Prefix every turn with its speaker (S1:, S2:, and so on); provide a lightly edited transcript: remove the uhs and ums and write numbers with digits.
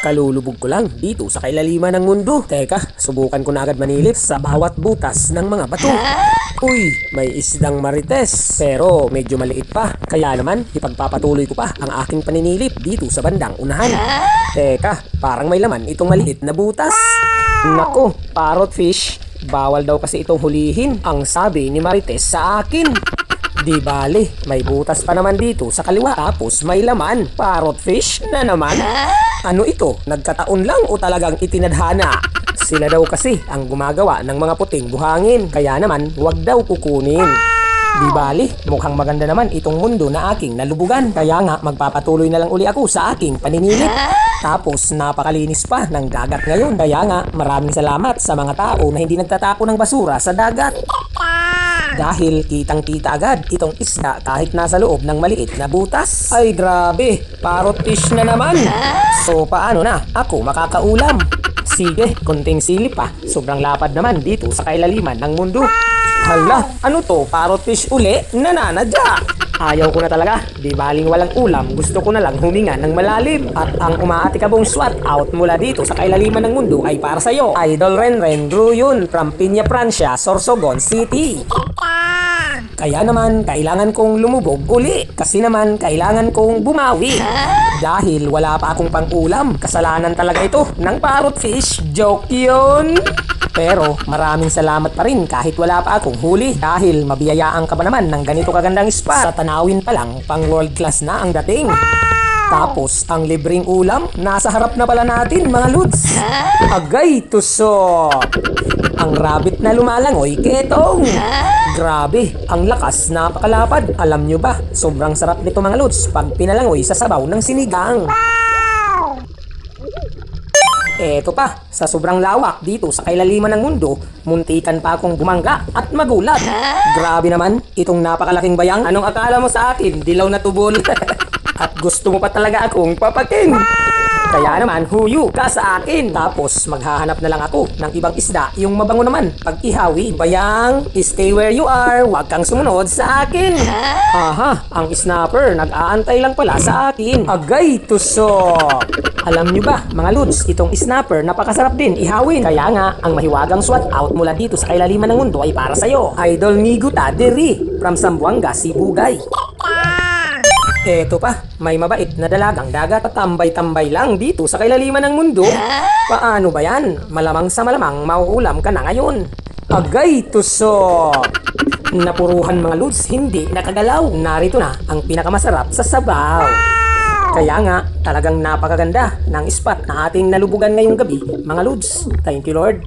S1: Kalulubog ko lang dito sa kailaliman ng mundo. Teka, subukan ko na agad manilip sa bawat butas ng mga bato. Uy, may isdang marites. Pero medyo maliit pa. Kaya naman, ipagpapatuloy ko pa ang aking paninilip dito sa bandang unahan. Teka, parang may laman itong maliit na butas. Nako, parrot fish. Bawal daw kasi itong hulihin, ang sabi ni Marites sa akin. Di bali, may butas pa naman dito sa kaliwa. Tapos may laman, parrot fish na naman. Ano ito? Nagkataon lang o talagang itinadhana? Sila daw kasi ang gumagawa ng mga puting buhangin. Kaya naman, wag daw kukunin. Di bali, mukhang maganda naman itong mundo na aking nalubugan. Kaya nga, magpapatuloy na lang uli ako sa aking paninilip. Tapos, napakalinis pa ng dagat ngayon. Kaya nga, maraming salamat sa mga tao na hindi nagtatapon ng basura sa dagat. Dahil kitang-kita agad itong isda kahit nasa loob ng maliit na butas. Ay grabe, parrot fish na naman. So paano na ako makakaulam? Sige, konting silip pa. Sobrang lapad naman dito sa kailaliman ng mundo. Hala, ano to? Parrot fish uli? Nananadya! Ayaw ko na talaga. Di baling walang ulam, gusto ko na lang huminga ng malalim. At ang umaatikabong SWAT out mula dito sa kailaliman ng mundo ay para sa'yo. Idol Renren Drew yun from Piña Francia, Sorsogon City. Kaya naman, kailangan kong lumubog uli. Kasi naman, kailangan kong bumawi. Dahil wala pa akong pang-ulam. Kasalanan talaga ito ng parrot fish. Joke yun! Pero maraming salamat pa rin kahit wala pa akong huli. Dahil mabiyayaan ka ba naman ng ganito kagandang spot. Sa tanawin pa lang, pang world class na ang dating. Tapos, ang libreng ulam, nasa harap na pala natin mga lods. Agay, tusok! Ang rabbit na lumalangoy, ketong! Grabe, ang lakas, napakalapad. Alam nyo ba, sobrang sarap nito mga lods pag pinalangoy sa sabaw ng sinigang. Eto pa, sa sobrang lawak dito sa kailaliman ng mundo, muntikan pa akong bumangga at magulat. Grabe naman, itong napakalaking bayang. Anong akala mo sa akin? Dilaw na tubol. At gusto mo pa talaga akong papakin. Kaya naman, huyu ka sa akin. Tapos, maghahanap na lang ako ng ibang isda, yung mabango naman. Pag ihawi, bayang, stay where you are, huwag kang sumunod sa akin. Aha, ang snapper, nag-aantay lang pala sa akin. Agay, tusok! Alam nyo ba, mga lods, itong snapper, napakasarap din ihawin. Kaya nga, ang mahiwagang SWAT out mula dito sa kailaliman ng mundo ay para sa'yo. Idol Migo Taderi, from Zamboanga, Sibugay. Eto pa, may mabait na dalagang dagat at tambay-tambay lang dito sa kailaliman ng mundo. Paano ba yan? Malamang sa malamang mauulam ka na ngayon. Agay, tusok! Napuruhan mga lods, hindi nakagalaw. Narito na ang pinakamasarap sa sabaw. Kaya nga, talagang napakaganda ng spot na ating nalubugan ngayong gabi, mga lods. Thank you, Lord.